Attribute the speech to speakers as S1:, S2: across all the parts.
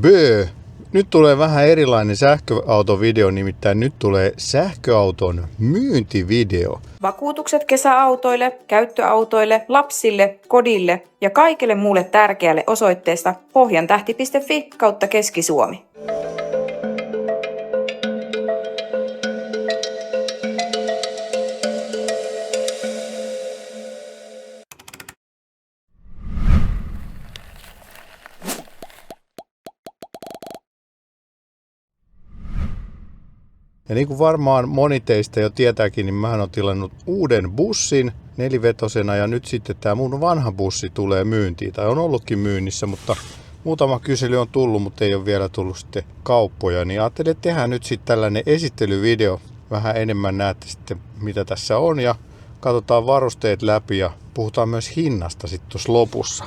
S1: Böö! Nyt tulee vähän erilainen sähköautovideo, nimittäin nyt tulee sähköauton myyntivideo.
S2: Vakuutukset kesäautoille, käyttöautoille, lapsille, kodille ja kaikille muulle tärkeälle osoitteesta pohjantähti.fi/Keski-Suomi.
S1: Ja niin kuin varmaan moni teistä jo tietääkin, niin mähän olen tilannut uuden bussin nelivetosena ja nyt sitten tämä mun vanha bussi tulee myyntiin. Tai on ollutkin myynnissä, mutta muutama kysely on tullut, mutta ei ole vielä tullut sitten kauppoja. Niin ajattelin, että tehdään nyt sitten tällainen esittelyvideo. Vähän enemmän näette sitten mitä tässä on ja katsotaan varusteet läpi ja puhutaan myös hinnasta sitten tuossa lopussa.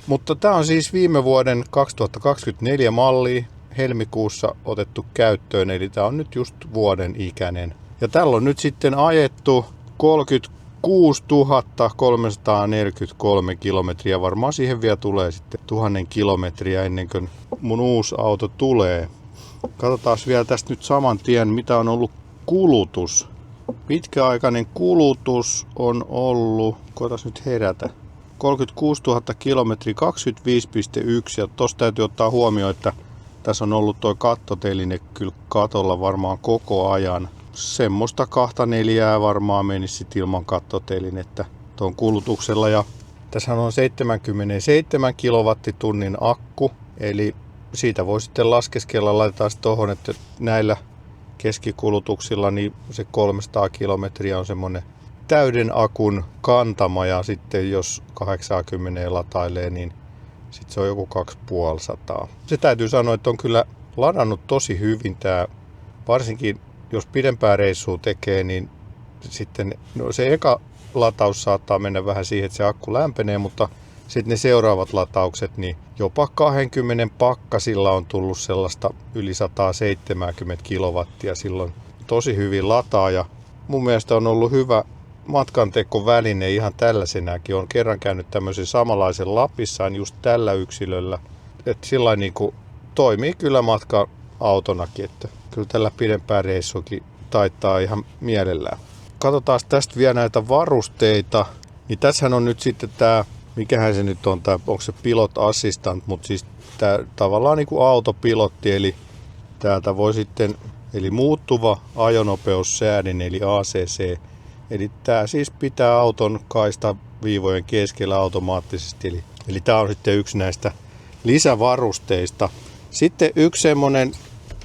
S1: Mutta tämä on siis viime vuoden 2024 mallia. Helmikuussa otettu käyttöön, eli tämä on nyt just vuoden ikäinen. Ja tällä on nyt sitten ajettu 36 343 kilometriä. Varmaan siihen vielä tulee sitten 1000 kilometriä ennen kuin mun uusi auto tulee. Katsotaan vielä tästä nyt saman tien, mitä on ollut kulutus. Pitkäaikainen kulutus on ollut, koetas nyt herätä, 36 000 kilometriä, 25,1. Ja tossa täytyy ottaa huomioon, että tässä on ollut tuo kattoteline kyllä katolla varmaan koko ajan. Semmoista 2-4 varmaan menisi sit ilman kattotelinettä tuon kulutuksella. Ja tässä on 77 kilowattitunnin akku, eli siitä voi sitten laskeskella, laitetaan sitten tuohon, että näillä keskikulutuksilla niin se 300 kilometriä on semmoinen täyden akun kantama ja sitten jos 80 latailee, niin sitten se on joku 250. Se täytyy sanoa, että on kyllä ladannut tosi hyvin tämä, varsinkin jos pidempää reissua tekee, niin sitten se eka lataus saattaa mennä vähän siihen, että se akku lämpenee, mutta sitten ne seuraavat lataukset, niin jopa 20 pakkasilla on tullut sellaista yli 170 kilowattia silloin tosi hyvin lataa ja mun mielestä on ollut hyvä matkantekoväline ihan tällaisenäkin. Olen kerran käynyt tämmöisen samanlaisen Lapissaan just tällä yksilöllä. Että sillä niin kuin toimii kyllä matka-autonakin, että kyllä tällä pidempää reissuakin taittaa ihan mielellään. Katsotaan tästä vielä näitä varusteita. Niin tässähän on nyt sitten tämä, mikähän se nyt on, onko se Pilot Assistant, mutta siis tämä tavallaan niin kuin autopilotti, eli täältä voi sitten, eli muuttuva ajonopeussäädin, eli ACC. Eli tämä siis pitää auton kaistaviivojen keskellä automaattisesti. Eli tämä on sitten yksi näistä lisävarusteista. Sitten yksi semmoinen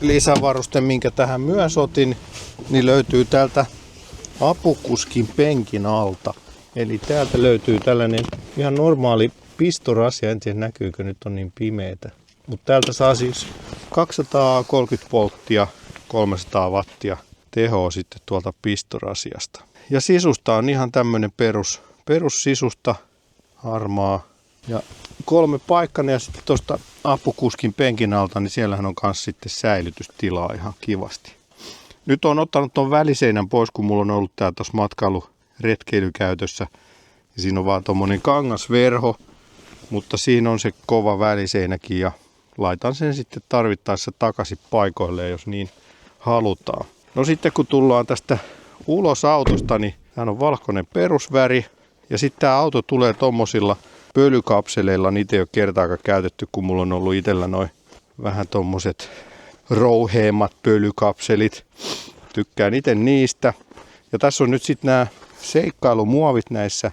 S1: lisävaruste, minkä tähän myös otin, niin löytyy täältä apukuskin penkin alta. Eli täältä löytyy tällainen ihan normaali pistorasia. En tiedä näkyykö, nyt on niin pimeätä. Mutta täältä saa siis 230 volttia, 300 wattia tehoa sitten tuolta pistorasiasta. Ja sisusta on ihan tämmönen perussisusta, harmaa ja 3 paikkana ja sitten tuosta apukuskin penkin alta, niin siellähän on myös sitten säilytystilaa ihan kivasti. Nyt on ottanut tuon väliseinän pois, kun mulla on ollut tää tuossa matkailuretkeilykäytössä. Ja siinä on vaan tommonen kangasverho, mutta siinä on se kova väliseinäkin ja laitan sen sitten tarvittaessa takaisin paikoilleen, jos niin halutaan. No sitten kun tullaan tästä ulos autosta, niin tämä on valkoinen perusväri. Ja sitten tämä auto tulee tommosilla pölykapseleilla. Niitä ei ole kertaakaan käytetty, kun mulla on ollut itsellä noin vähän tommoset rouheemmat pölykapselit. Tykkään itse niistä. Ja tässä on nyt sitten nämä seikkailumuovit näissä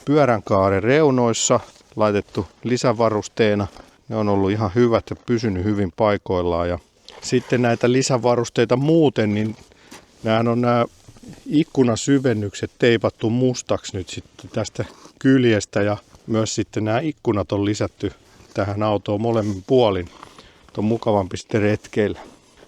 S1: pyöränkaaren reunoissa laitettu lisävarusteena. Ne on ollut ihan hyvät ja pysynyt hyvin paikoillaan. Ja sitten näitä lisävarusteita muuten, niin nämä ikkunasyvennykset teipattu mustaksi nyt sitten tästä kyljestä ja myös sitten nämä ikkunat on lisätty tähän autoon molemmin puolin. On mukavampi sitten retkeillä.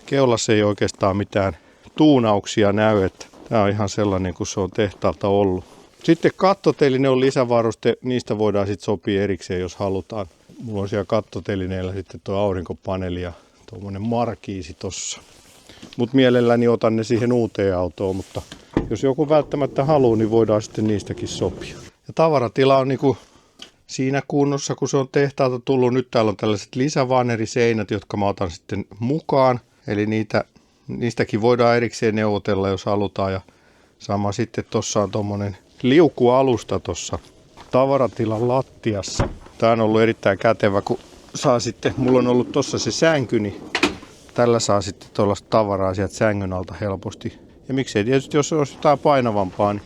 S1: Keulassa ei oikeastaan mitään tuunauksia näy, että tämä on ihan sellainen kuin se on tehtaalta ollut. Sitten kattoteline on lisävaruste, niistä voidaan sitten sopia erikseen jos halutaan. Mulla on siellä kattotelineellä sitten tuo aurinkopaneeli ja tuommoinen markiisi tossa. Mutta mielelläni otan ne siihen uuteen autoon, mutta jos joku välttämättä haluaa, niin voidaan sitten niistäkin sopia. Ja tavaratila on niinku siinä kunnossa, kun se on tehtaalta tullut. Nyt täällä on tällaiset lisävaneriseinät, jotka mä otan sitten mukaan. Eli niistäkin voidaan erikseen neuvotella, jos halutaan. Ja sama sitten tuossa on tommonen liukualusta tuossa tavaratilan lattiassa. Tää on ollut erittäin kätevä, kun saa sitten, mulla on ollut tossa se sänky, niin tällä saa sitten tuollaista tavaraa sieltä sängyn alta helposti. Ja miksei tietysti, jos on jotain painavampaa, niin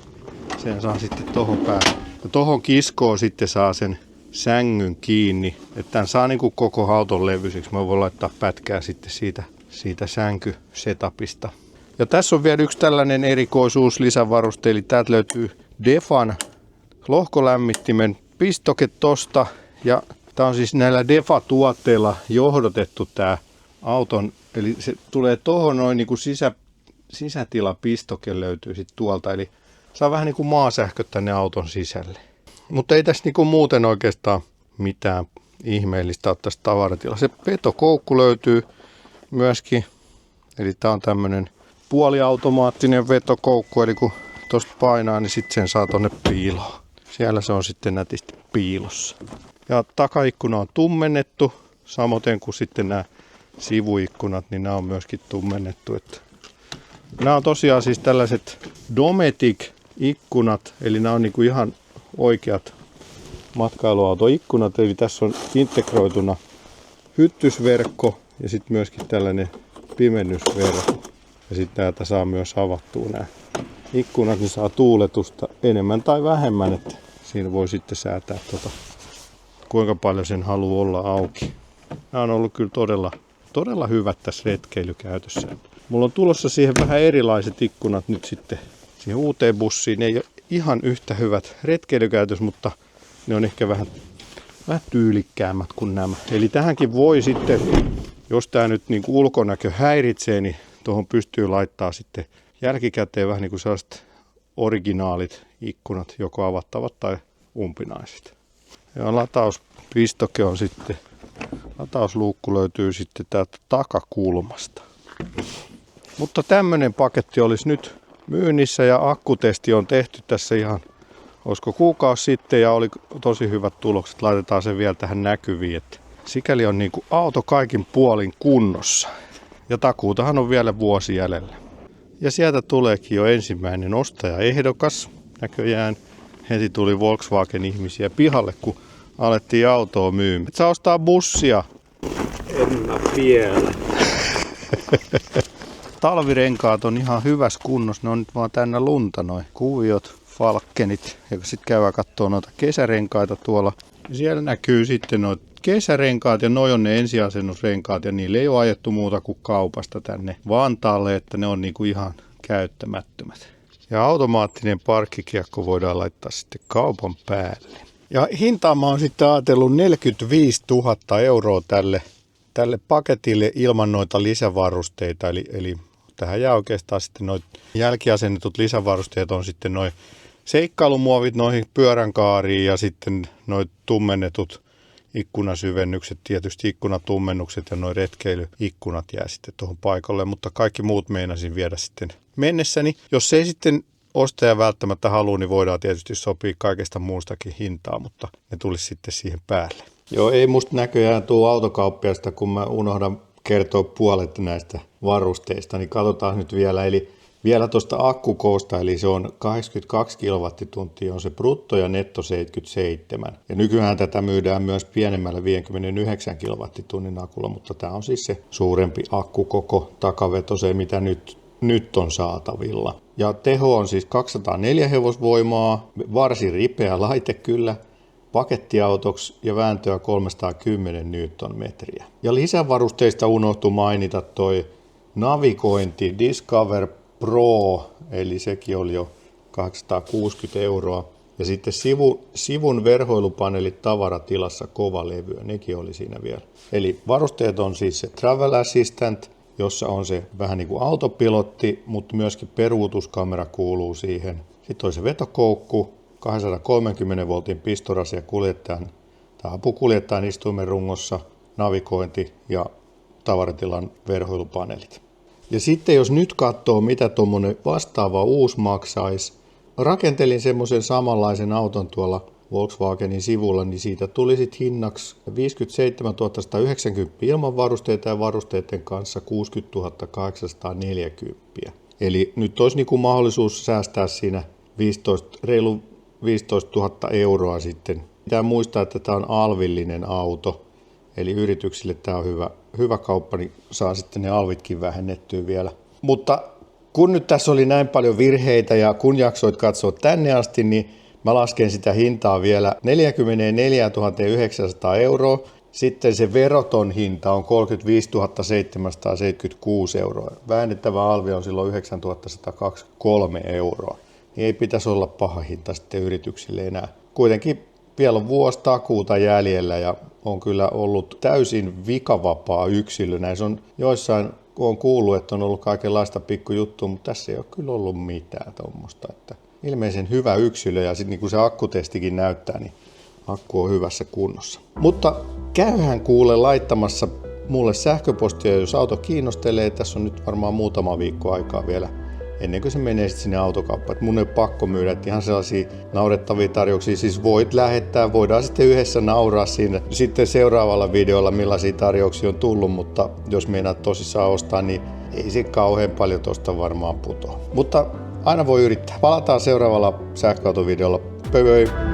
S1: sen saa sitten tohon päälle. Ja tohon kiskoon sitten saa sen sängyn kiinni, että tämän saa niin kuin koko auton levyiseksi. Mä voin laittaa pätkää sitten siitä sänkysetapista. Ja tässä on vielä yksi tällainen erikoisuus lisävaruste, eli täältä löytyy Defan lohkolämmittimen pistoke tosta. Ja tää on siis näillä Defa-tuotteilla johdotettu tää auton, eli se tulee tohon noin niin kuin sisätilapistoke löytyy sitten tuolta, eli saa vähän niin kuin maasähköt tänne auton sisälle. Mutta ei tässä niin kuin muuten oikeastaan mitään ihmeellistä ole tässä tavaratilassa. Se vetokoukku löytyy myöskin, eli tää on tämmönen puoliautomaattinen vetokoukku, eli kun tosta painaa, niin sitten sen saa tonne piiloon. Siellä se on sitten nätisti piilossa. Ja takaikkuna on tummennettu, samoin kuin sitten nämä sivuikkunat, niin nämä on myöskin tummennettu. Nämä on tosiaan siis tällaiset Dometic-ikkunat, eli nämä on niinku ihan oikeat matkailuautoikkunat, eli tässä on integroituna hyttysverkko ja sitten myöskin tällainen pimennysverkko. Ja sitten näitä saa myös avattua nämä ikkunat, niin saa tuuletusta enemmän tai vähemmän, että siinä voi sitten säätää kuinka paljon sen haluaa olla auki. Nämä on ollut kyllä todella hyvät tässä retkeilykäytössä. Mulla on tulossa siihen vähän erilaiset ikkunat nyt sitten siihen uuteen bussiin. Ne ei ole ihan yhtä hyvät retkeilykäytössä, mutta ne on ehkä vähän tyylikkäämmät kuin nämä. Eli tähänkin voi sitten, jos tämä nyt niin kuin ulkonäkö häiritsee, niin tuohon pystyy laittaa sitten jälkikäteen vähän niin kuin sellaiset originaalit ikkunat, joko avattavat tai umpinaiset. Ja latauspistoke on sitten, latausluukku löytyy sitten täältä takakulmasta. Mutta tämmönen paketti olisi nyt myynnissä ja akkutesti on tehty tässä ihan, olisiko kuukausi sitten ja oli tosi hyvät tulokset. Laitetaan se vielä tähän näkyviin, että sikäli on niin kuin auto kaikin puolin kunnossa. Ja takuutahan on vielä vuosi jäljellä. Ja sieltä tuleekin jo ensimmäinen ostajaehdokas näköjään. Heti tuli Volkswagen-ihmisiä pihalle, kun alettiin autoa myymään. Et saa ostaa bussia.
S3: En mä vielä.
S1: Talvirenkaat on ihan hyvässä kunnossa. Ne on nyt vaan täynnä lunta noin kuviot, falkkenit. Ja sitten käydään katsoa noita kesärenkaita tuolla. Ja siellä näkyy sitten noita kesärenkaat ja noi on ne ensiasennusrenkaat. Ja niille ei ole ajettu muuta kuin kaupasta tänne Vantaalle, että ne on niinku ihan käyttämättömät. Ja automaattinen parkkikiekko voidaan laittaa sitten kaupan päälle. Ja hintaa mä oon sitten ajatellut 45 000 euroa tälle paketille ilman noita lisävarusteita. Eli tähän jää oikeastaan sitten noit jälkiasennetut lisävarusteet on sitten noin seikkailumuovit noihin pyöränkaariin ja sitten noin tummennetut ikkunasyvennykset, tietysti ikkunatummennukset ja noin retkeilyikkunat jää sitten tuohon paikalle, mutta kaikki muut meinasin viedä sitten mennessäni. Jos ei sitten ostaja välttämättä halua, niin voidaan tietysti sopia kaikesta muustakin hintaa, mutta ne tulisi sitten siihen päälle. Joo, ei musta näköjään tule autokauppiasta, kun mä unohdan kertoa puolet näistä varusteista, niin katsotaan nyt vielä. Eli vielä tuosta akkukoosta, eli se on 82 kilowattituntia, on se brutto ja netto 77. Ja nykyään tätä myydään myös pienemmällä 59 kilowattitunnin akulla, mutta tämä on siis se suurempi akkukoko takavetoseen, mitä nyt on saatavilla. Ja teho on siis 204 hevosvoimaa, varsin ripeä laite kyllä, pakettiautoksi ja vääntöä 310 newtonmetriä. Ja lisävarusteista unohtui mainita toi navigointi Discover Pro, eli sekin oli jo 860 euroa. Ja sitten sivun verhoilupaneelit tavaratilassa kovalevyä, nekin oli siinä vielä. Eli varusteet on siis se Travel Assistant, jossa on se vähän niin kuin autopilotti, mutta myöskin peruutuskamera kuuluu siihen. Sitten on se vetokoukku, 230 voltin pistorasia kuljettajan tai apukuljettajan istuimen rungossa, navigointi ja tavaratilan verhoilupaneelit. Ja sitten jos nyt katsoo, mitä tuommoinen vastaava uusi maksaisi, rakentelin semmoisen samanlaisen auton tuolla Volkswagenin sivulla, niin siitä tuli sitten hinnaksi 57 190 ilman varusteita ja varusteiden kanssa 60 840. Eli nyt olisi niin kuin mahdollisuus säästää siinä reilu 15 000 euroa sitten. Pitää muistaa, että tämä on alvillinen auto, eli yrityksille tämä on hyvä kauppa, niin saa sitten ne alvitkin vähennettyä vielä. Mutta kun nyt tässä oli näin paljon virheitä ja kun jaksoit katsoa tänne asti, niin mä lasken sitä hintaa vielä 44 900 euroa. Sitten se veroton hinta on 35 776 euroa. Vähennettävä alvi on silloin 9 123 euroa. Niin ei pitäisi olla paha hinta sitten yrityksille enää. Kuitenkin vielä on vuosi takuuta jäljellä ja on kyllä ollut täysin vikavapaa yksilö. Näissä on joissain, kun on kuullut, että on ollut kaikenlaista pikkujuttua, mutta tässä ei ole kyllä ollut mitään tuommoista. Ilmeisen hyvä yksilö ja sitten niin kuin se akkutestikin näyttää, niin akku on hyvässä kunnossa. Mutta käyhän kuule laittamassa mulle sähköpostia, jos auto kiinnostelee. Tässä on nyt varmaan muutama viikko aikaa vielä ennen kuin se menee sitten sinne autokauppaan. Et mun ei ole pakko myydä, että ihan sellaisia naurettavia tarjouksia. Siis voit lähettää, voidaan sitten yhdessä nauraa siinä sitten seuraavalla videolla, millaisia tarjouksia on tullut. Mutta jos meinaat tosissaan ostaa, niin ei se kauhean paljon tosta varmaan putoa. Mutta aina voi yrittää. Palataan seuraavalla sähköautovideolla. Pöi pöi!